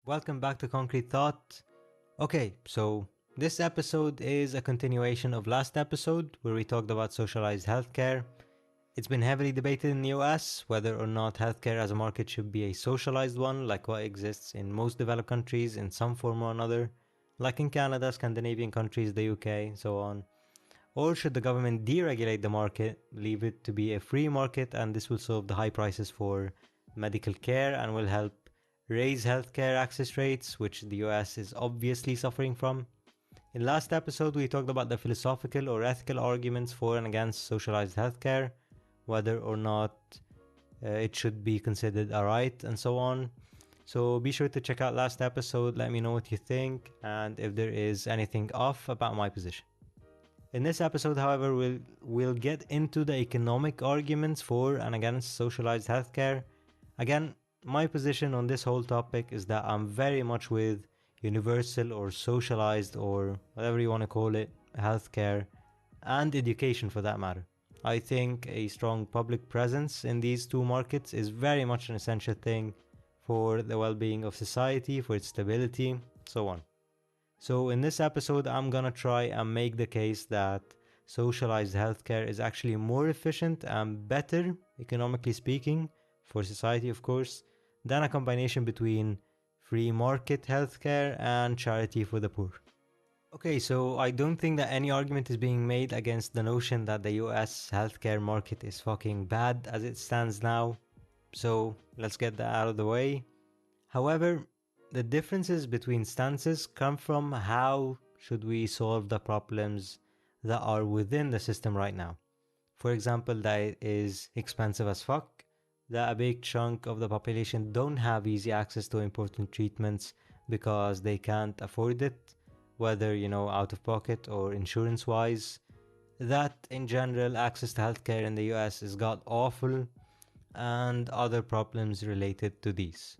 Welcome back to Concrete Thought. Okay, so this episode is a continuation of last episode where we talked about socialized healthcare. It's been heavily debated in the US whether or not healthcare as a market should be a socialized one, like what exists in most developed countries in some form or another, like in Canada, Scandinavian countries, the UK, so on. Or should the government deregulate the market, leave it to be a free market, and this will solve the high prices for medical care and will help raise healthcare access rates, which the US is obviously suffering from? In last episode, we talked about the philosophical or ethical arguments for and against socialized healthcare, whether or not it should be considered a right, and so on. So be sure to check out last episode, let me know what you think, and if there is anything off about my position. In this episode, however, we'll get into the economic arguments for and against socialized healthcare. Again, my position on this whole topic is that I'm very much with universal or socialized or whatever you want to call it, healthcare and education for that matter. I think a strong public presence in these two markets is very much an essential thing for the well-being of society, for its stability, so on. So in this episode, I'm gonna try and make the case that socialized healthcare is actually more efficient and better, economically speaking, for society of course, than a combination between free market healthcare and charity for the poor. Okay, so I don't think that any argument is being made against the notion that the US healthcare market is fucking bad as it stands now. So let's get that out of the way. However, the differences between stances come from how should we solve the problems that are within the system right now. For example, that it is expensive as fuck, that a big chunk of the population don't have easy access to important treatments because they can't afford it, whether, out of pocket or insurance wise, that in general access to healthcare in the US is god awful, and other problems related to these.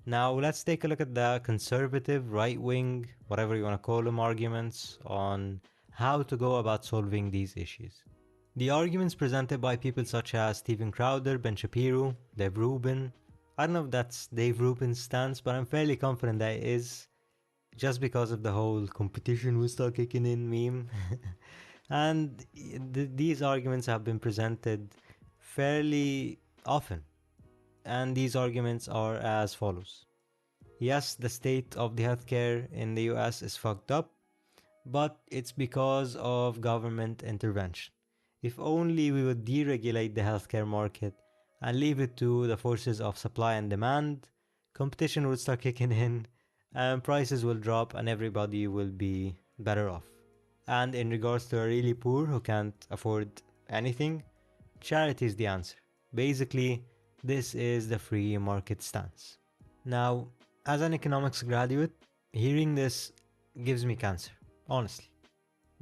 Now let's take a look at the conservative, right-wing, whatever you want to call them, arguments on how to go about solving these issues. The arguments presented by people such as Steven Crowder, Ben Shapiro, Dave Rubin. I don't know if that's Dave Rubin's stance, but I'm fairly confident that it is, just because of the whole competition will start kicking in meme. And these arguments have been presented fairly often. And these arguments are as follows. Yes, the state of the healthcare in the US is fucked up, but it's because of government intervention. If only we would deregulate the healthcare market and leave it to the forces of supply and demand, competition would start kicking in and prices will drop and everybody will be better off. And in regards to a really poor who can't afford anything, charity is the answer. Basically, this is the free market stance. Now, as an economics graduate, hearing this gives me cancer, honestly.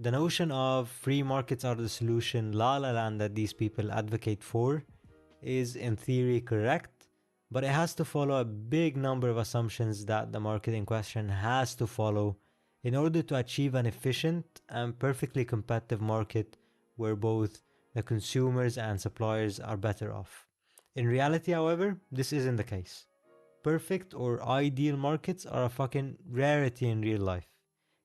The notion of free markets are the solution la la land that these people advocate for is in theory correct, but it has to follow a big number of assumptions that the market in question has to follow in order to achieve an efficient and perfectly competitive market where both the consumers and suppliers are better off. In reality, however, this isn't the case. Perfect or ideal markets are a fucking rarity in real life.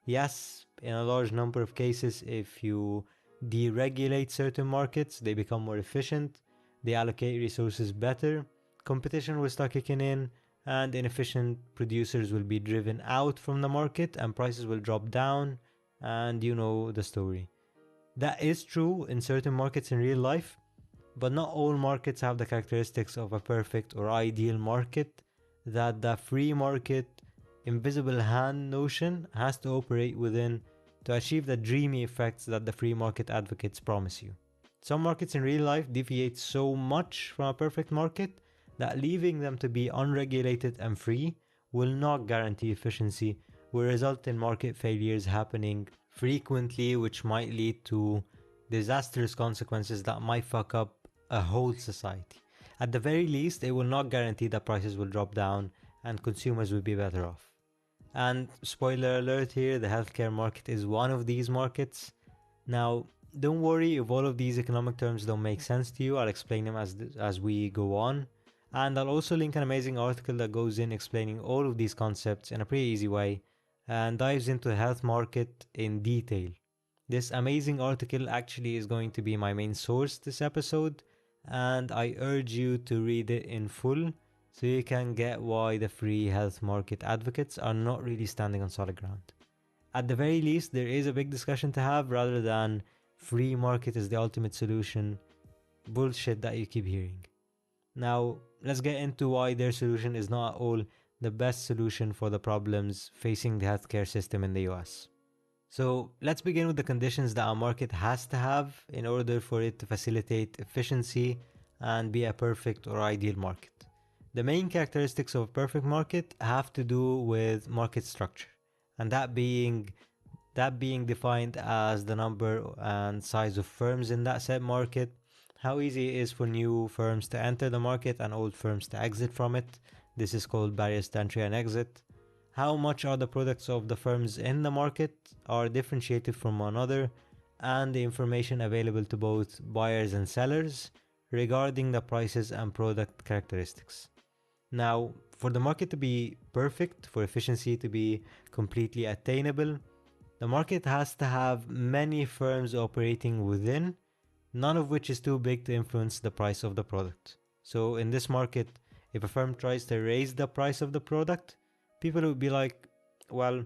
Yes, in a large number of cases, if you deregulate certain markets, they become more efficient, they allocate resources better, competition will start kicking in, and inefficient producers will be driven out from the market and prices will drop down, and you know the story. That is true in certain markets in real life, but not all markets have the characteristics of a perfect or ideal market that the free market invisible hand notion has to operate within to achieve the dreamy effects that the free market advocates promise you. Some markets in real life deviate so much from a perfect market that leaving them to be unregulated and free will not guarantee efficiency, will result in market failures happening frequently, which might lead to disastrous consequences that might fuck up a whole society. At the very least, it will not guarantee that prices will drop down and consumers will be better off. And spoiler alert here, the healthcare market is one of these markets. Now, don't worry if all of these economic terms don't make sense to you, I'll explain them as we go on. And I'll also link an amazing article that goes in explaining all of these concepts in a pretty easy way and dives into the health market in detail. This amazing article actually is going to be my main source this episode, and I urge you to read it in full so you can get why the free health market advocates are not really standing on solid ground. At the very least, there is a big discussion to have rather than free market is the ultimate solution bullshit that you keep hearing. Now, let's get into why their solution is not at all the best solution for the problems facing the healthcare system in the US. So, let's begin with the conditions that a market has to have in order for it to facilitate efficiency and be a perfect or ideal market. The main characteristics of a perfect market have to do with market structure, and that being defined as the number and size of firms in that said market, how easy it is for new firms to enter the market and old firms to exit from it. This is called barriers to entry and exit. How much are the products of the firms in the market are differentiated from one another, and the information available to both buyers and sellers regarding the prices and product characteristics. Now, for the market to be perfect, for efficiency to be completely attainable, the market has to have many firms operating within, none of which is too big to influence the price of the product. So in this market, if a firm tries to raise the price of the product, people would be like, well,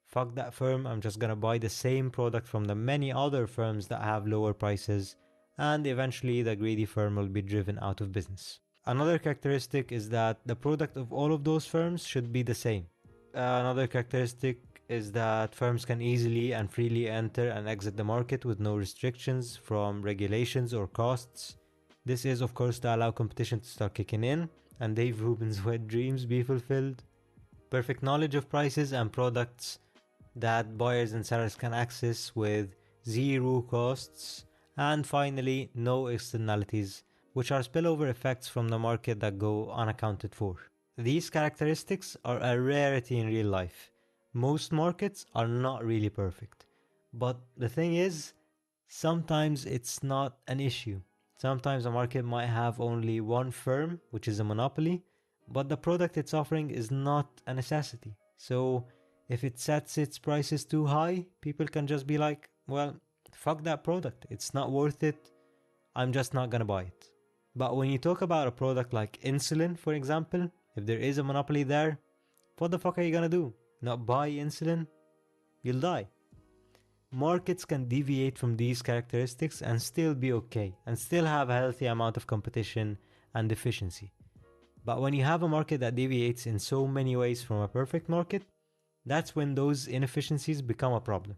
fuck that firm, I'm just gonna buy the same product from the many other firms that have lower prices, and eventually the greedy firm will be driven out of business. Another characteristic is that the product of all of those firms should be the same. Another characteristic is that firms can easily and freely enter and exit the market with no restrictions from regulations or costs. This is, of course, to allow competition to start kicking in and Dave Rubin's wet dreams be fulfilled. Perfect knowledge of prices and products that buyers and sellers can access with zero costs. And finally, no externalities, which are spillover effects from the market that go unaccounted for. These characteristics are a rarity in real life. Most markets are not really perfect. But the thing is, sometimes it's not an issue. Sometimes a market might have only one firm, which is a monopoly, but the product it's offering is not a necessity. So if it sets its prices too high, people can just be like, well, fuck that product. It's not worth it. I'm just not gonna buy it. But when you talk about a product like insulin, for example, if there is a monopoly there, what the fuck are you gonna do? Not buy insulin? You'll die. Markets can deviate from these characteristics and still be okay, and still have a healthy amount of competition and efficiency. But when you have a market that deviates in so many ways from a perfect market, that's when those inefficiencies become a problem.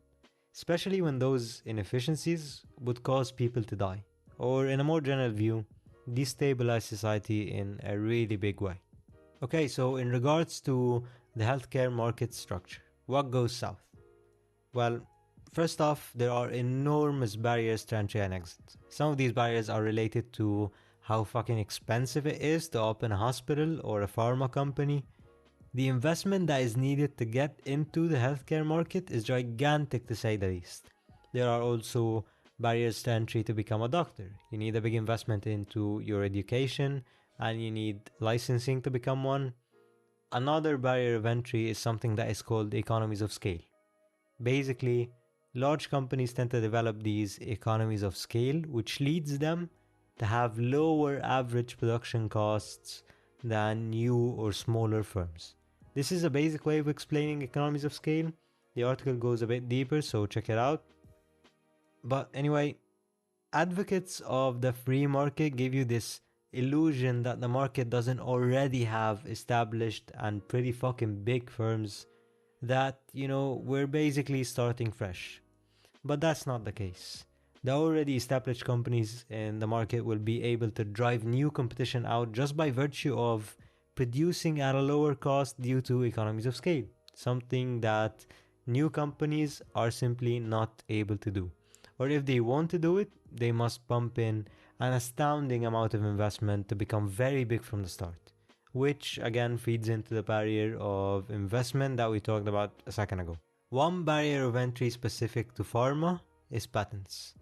Especially when those inefficiencies would cause people to die, or in a more general view, destabilize society in a really big way. Okay, so in regards to the healthcare market structure, what goes south? Well, first off, there are enormous barriers to entry and exit. Some of these barriers are related to how fucking expensive it is to open a hospital or a pharma company. The investment that is needed to get into the healthcare market is gigantic to say the least. There are also barriers to entry to become a doctor. You need a big investment into your education and you need licensing to become one. Another barrier of entry is something that is called economies of scale. Basically, large companies tend to develop these economies of scale, which leads them to have lower average production costs than new or smaller firms. This is a basic way of explaining economies of scale. The article goes a bit deeper, so check it out. But anyway, advocates of the free market give you this illusion that the market doesn't already have established and pretty fucking big firms that, we're basically starting fresh. But that's not the case. The already established companies in the market will be able to drive new competition out just by virtue of producing at a lower cost due to economies of scale, something that new companies are simply not able to do. Or if they want to do it, they must pump in an astounding amount of investment to become very big from the start, which again feeds into the barrier of investment that we talked about a second ago. One barrier of entry specific to pharma is patents.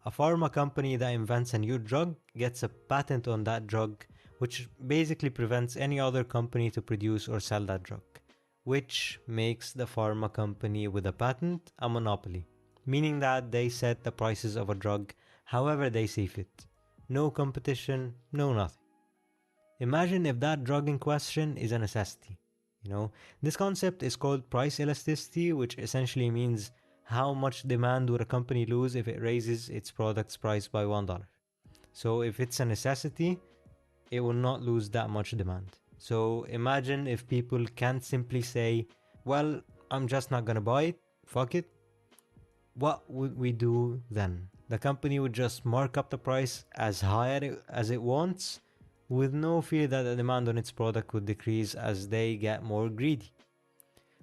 A pharma company that invents a new drug gets a patent on that drug, which basically prevents any other company to produce or sell that drug, which makes the pharma company with a patent a monopoly, meaning that they set the prices of a drug however they see fit. No competition, no nothing. Imagine if that drug in question is a necessity. You know, this concept is called price elasticity, which essentially means how much demand would a company lose if it raises its product's price by $1. So if it's a necessity, it will not lose that much demand. So imagine if people can't simply say, well, I'm just not gonna buy it, fuck it. What would we do then? The company would just mark up the price as high as it wants, with no fear that the demand on its product would decrease as they get more greedy.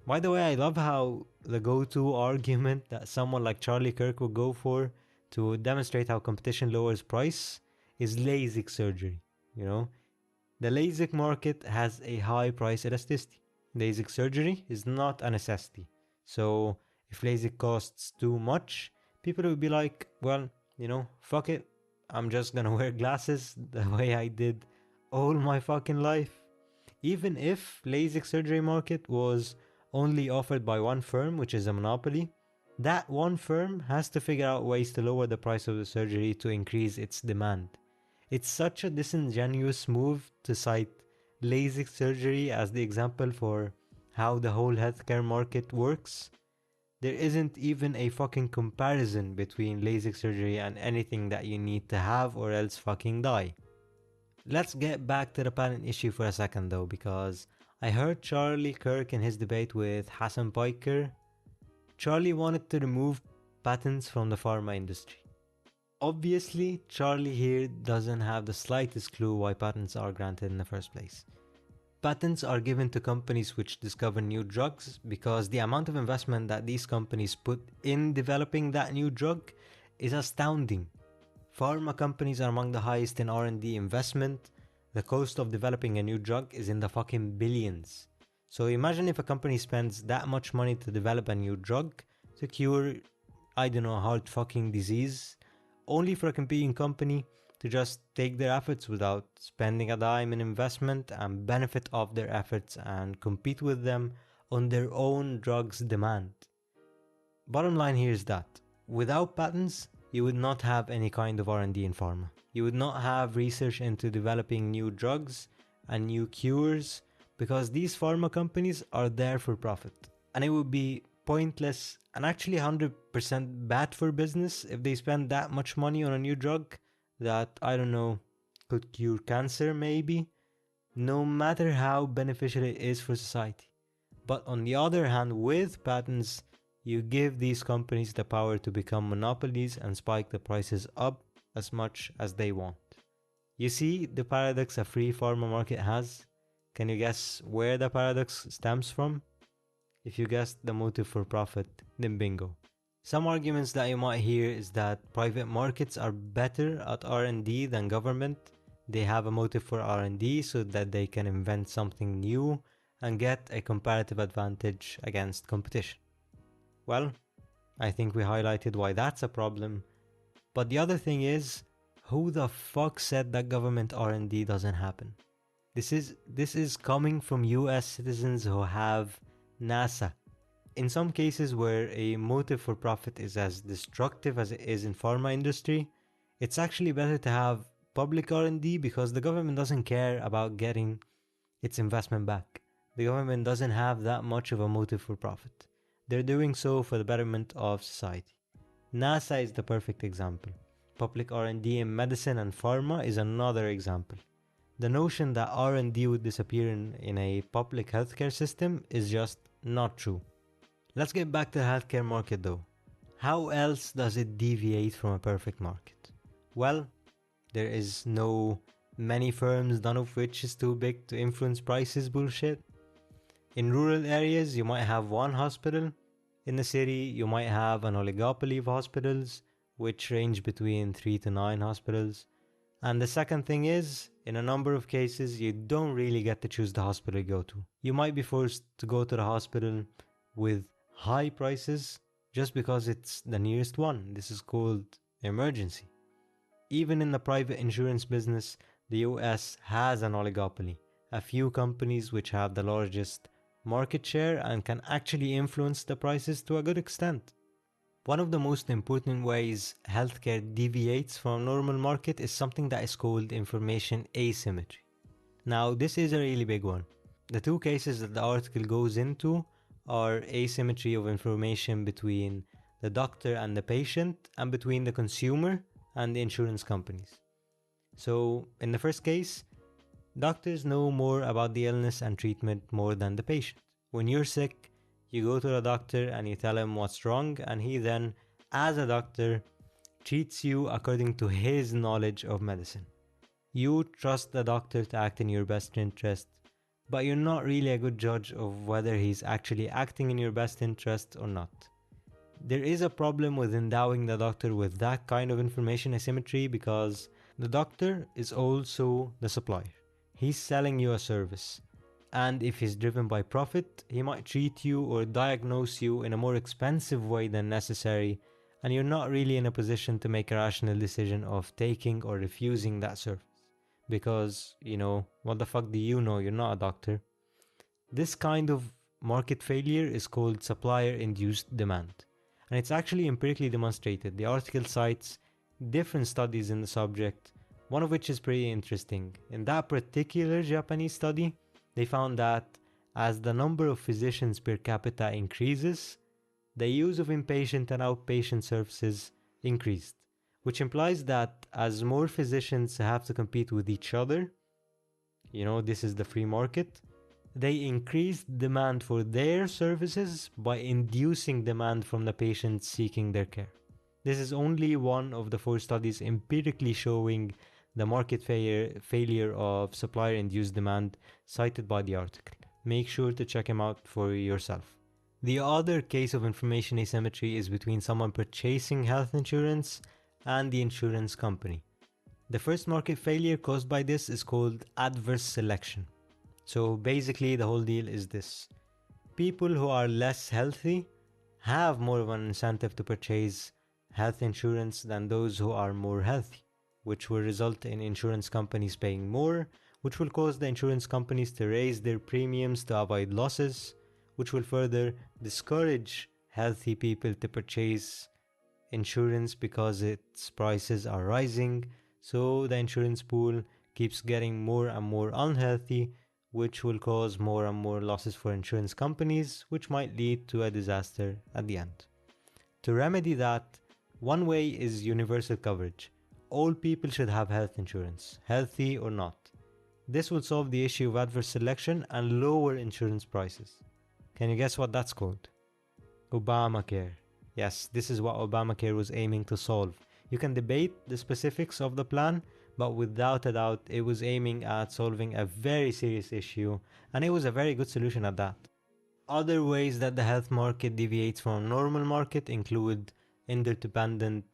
By the way, I love how the go-to argument that someone like Charlie Kirk would go for to demonstrate how competition lowers price is LASIK surgery. You know, the LASIK market has a high price elasticity. LASIK surgery is not a necessity. So if LASIK costs too much, people will be like, well, fuck it. I'm just gonna wear glasses the way I did all my fucking life. Even if LASIK surgery market was only offered by one firm, which is a monopoly, that one firm has to figure out ways to lower the price of the surgery to increase its demand. It's such a disingenuous move to cite LASIK surgery as the example for how the whole healthcare market works. There isn't even a fucking comparison between LASIK surgery and anything that you need to have or else fucking die. Let's get back to the patent issue for a second though, because I heard Charlie Kirk in his debate with Hassan Piker. Charlie wanted to remove patents from the pharma industry. Obviously, Charlie here doesn't have the slightest clue why patents are granted in the first place. Patents are given to companies which discover new drugs because the amount of investment that these companies put in developing that new drug is astounding. Pharma companies are among the highest in R&D investment. The cost of developing a new drug is in the fucking billions. So imagine if a company spends that much money to develop a new drug to cure, I don't know, a heart fucking disease, only for a competing company to just take their efforts without spending a dime in investment and benefit off their efforts and compete with them on their own drug's demand. Bottom line here is that without patents, you would not have any kind of R&D in pharma. You would not have research into developing new drugs and new cures because these pharma companies are there for profit. And it would be pointless and actually 100% bad for business if they spend that much money on a new drug that, I don't know, could cure cancer maybe, no matter how beneficial it is for society. But on the other hand, with patents, you give these companies the power to become monopolies and spike the prices up as much as they want. You see the paradox a free pharma market has? Can you guess where the paradox stems from? If you guessed the motive for profit, then bingo. Some arguments that you might hear is that private markets are better at R&D than government. They have a motive for R&D so that they can invent something new and get a comparative advantage against competition. Well, I think we highlighted why that's a problem. But the other thing is, who the fuck said that government R&D doesn't happen? This is coming from US citizens who have NASA. In some cases where a motive for profit is as destructive as it is in pharma industry, it's actually better to have public R&D because the government doesn't care about getting its investment back. The government doesn't have that much of a motive for profit. They're doing so for the betterment of society. NASA is the perfect example. Public R&D in medicine and pharma is another example. The notion that R&D would disappear in a public healthcare system is just not true. Let's get back to the healthcare market though. How else does it deviate from a perfect market? Well, there is no many firms, none of which is too big to influence prices bullshit. In rural areas, you might have one hospital. In the city, you might have an oligopoly of hospitals, which range between 3 to 9 hospitals. And the second thing is, in a number of cases, you don't really get to choose the hospital you go to. You might be forced to go to the hospital with high prices just because it's the nearest one. This is called emergency. Even in the private insurance business, the US has an oligopoly, a few companies which have the largest market share and can actually influence the prices to a good extent. One of the most important ways healthcare deviates from normal market is something that is called information asymmetry. Now, this is a really big one. The two cases that the article goes into are asymmetry of information between the doctor and the patient and between the consumer and the insurance companies. So, in the first case, doctors know more about the illness and treatment more than the patient. When you're sick, you go to the doctor and you tell him what's wrong, and he then, as a doctor, treats you according to his knowledge of medicine. You trust the doctor to act in your best interest, but you're not really a good judge of whether he's actually acting in your best interest or not. There is a problem with endowing the doctor with that kind of information asymmetry because the doctor is also the supplier. He's selling you a service, and if he's driven by profit, he might treat you or diagnose you in a more expensive way than necessary, and you're not really in a position to make a rational decision of taking or refusing that service. Because, what the fuck do you know? You're not a doctor. This kind of market failure is called supplier induced demand. And it's actually empirically demonstrated. The article cites different studies in the subject, one of which is pretty interesting. In that particular Japanese study, they found that as the number of physicians per capita increases, the use of inpatient and outpatient services increased, which implies that as more physicians have to compete with each other, this is the free market, they increase demand for their services by inducing demand from the patients seeking their care. This is only one of the 4 studies empirically showing the market failure of supplier-induced demand cited by the article. Make sure to check him out for yourself. The other case of information asymmetry is between someone purchasing health insurance and the insurance company. The first market failure caused by this is called adverse selection. So basically the whole deal is this. People who are less healthy have more of an incentive to purchase health insurance than those who are more healthy, which will result in insurance companies paying more, which will cause the insurance companies to raise their premiums to avoid losses, which will further discourage healthy people to purchase insurance because its prices are rising, so the insurance pool keeps getting more and more unhealthy, which will cause more and more losses for insurance companies, which might lead to a disaster at the end. To remedy that, one way is universal coverage. All people should have health insurance, healthy or not. This will solve the issue of adverse selection and lower insurance prices. Can you guess what that's called? Obamacare. Yes, this is what Obamacare was aiming to solve. You can debate the specifics of the plan, but without a doubt, it was aiming at solving a very serious issue, and it was a very good solution at that. Other ways that the health market deviates from normal market include interdependent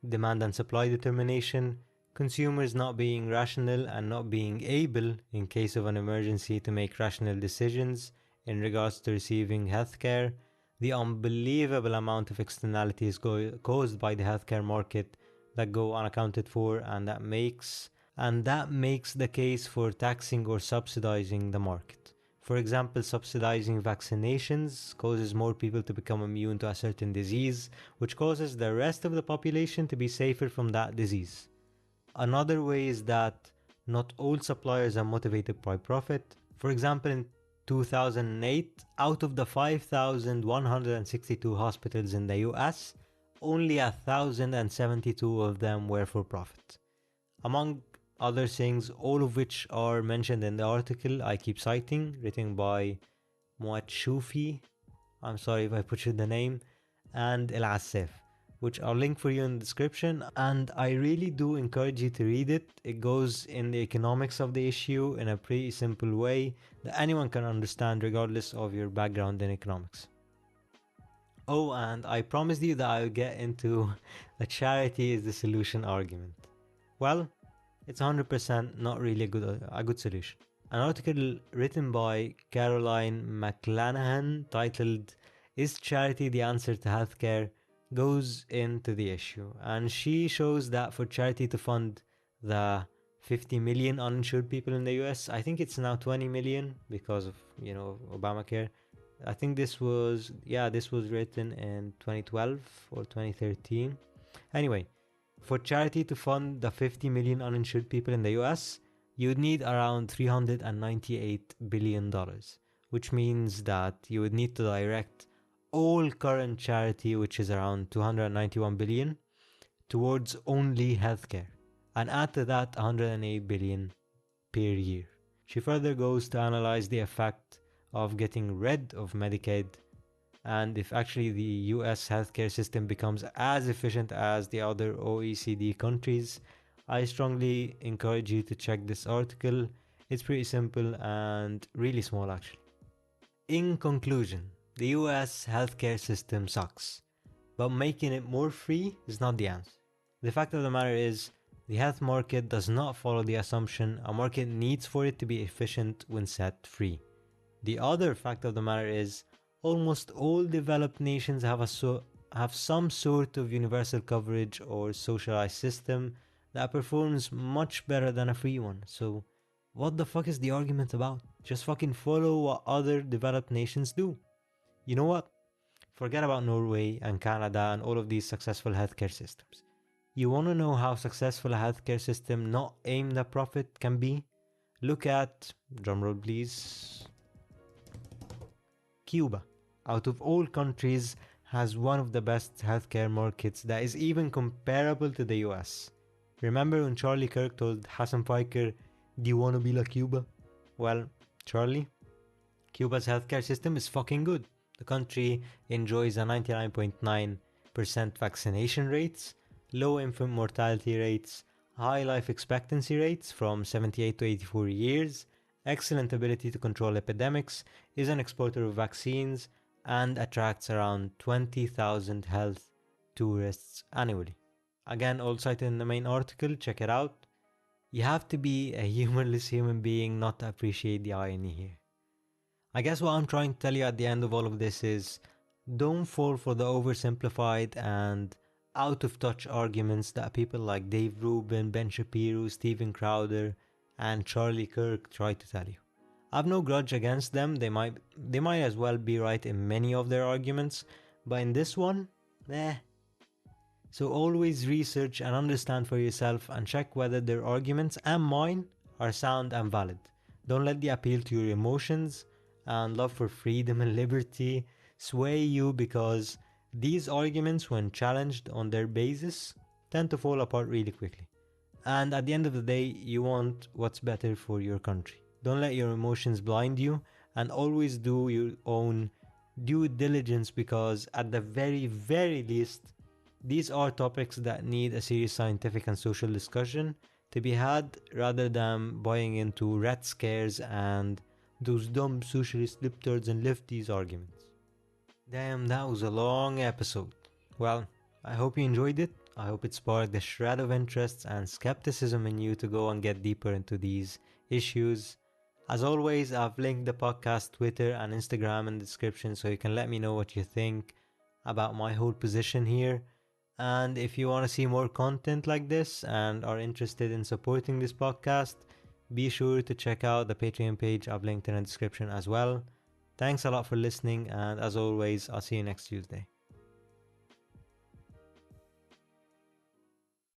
demand and supply determination, consumers not being rational and not being able, in case of an emergency, to make rational decisions in regards to receiving healthcare, the unbelievable amount of externalities caused by the healthcare market that go unaccounted for, and that makes the case for taxing or subsidizing the market. For example, subsidizing vaccinations causes more people to become immune to a certain disease, which causes the rest of the population to be safer from that disease. Another way is that not all suppliers are motivated by profit. For example, in 2008, out of the 5,162 hospitals in the US, only 1,072 of them were for profit. Among other things, all of which are mentioned in the article I keep citing, written by Muatshufi, I'm sorry if I butchered the name, and El Asif, which I'll link for you in the description, and I really do encourage you to read it. It goes in the economics of the issue in a pretty simple way that anyone can understand regardless of your background in economics. Oh, and I promised you that I'll get into the charity is the solution argument. Well, it's 100% not really a good solution. An article written by Caroline McClanahan titled "Is Charity the Answer to Healthcare?" goes into the issue, and she shows that for charity to fund the 50 million uninsured people in the US. I think it's now 20 million because of, Obamacare. I think this was written in 2012 or 2013. Anyway, for charity to fund the 50 million uninsured people in the US, you'd need around $398 billion, which means that you would need to direct all current charity, which is around 291 billion, towards only healthcare, and add to that 108 billion per year. She further goes to analyze the effect of getting rid of Medicaid and if actually the US healthcare system becomes as efficient as the other OECD countries. I strongly encourage you to check this article. It's pretty simple and really small actually. In conclusion, the US healthcare system sucks, but making it more free is not the answer. The fact of the matter is, the health market does not follow the assumption a market needs for it to be efficient when set free. The other fact of the matter is, almost all developed nations have some sort of universal coverage or socialized system that performs much better than a free one. So, what the fuck is the argument about? Just fucking follow what other developed nations do. You know what? Forget about Norway and Canada and all of these successful healthcare systems. You want to know how successful a healthcare system not aimed at profit can be? Look at, drumroll please, Cuba. Out of all countries, has one of the best healthcare markets that is even comparable to the US. Remember when Charlie Kirk told Hassan Piker, "Do you want to be like Cuba?" Well, Charlie, Cuba's healthcare system is fucking good. The country enjoys a 99.9% vaccination rates, low infant mortality rates, high life expectancy rates from 78 to 84 years, excellent ability to control epidemics, is an exporter of vaccines, and attracts around 20,000 health tourists annually. Again, all cited in the main article, check it out. You have to be a humorless human being not to appreciate the irony here. I guess what I'm trying to tell you at the end of all of this is, don't fall for the oversimplified and out of touch arguments that people like Dave Rubin, Ben Shapiro, Steven Crowder, and Charlie Kirk try to tell you. I've no grudge against them, they might as well be right in many of their arguments, but in this one, So always research and understand for yourself and check whether their arguments and mine are sound and valid. Don't let the appeal to your emotions and love for freedom and liberty sway you, because these arguments, when challenged on their basis, tend to fall apart really quickly. And at the end of the day, you want what's better for your country. Don't let your emotions blind you, and always do your own due diligence, because at the very, very least, these are topics that need a serious scientific and social discussion to be had, rather than buying into red scares and those dumb socialist lip-turds and lefties arguments. Damn, that was a long episode. Well, I hope you enjoyed it. I hope it sparked a shred of interest and skepticism in you to go and get deeper into these issues. As always, I've linked the podcast Twitter and Instagram in the description, so you can let me know what you think about my whole position here. And if you want to see more content like this and are interested in supporting this podcast, be sure to check out the Patreon page I've linked in the description as well. Thanks a lot for listening, and as always, I'll see you next Tuesday.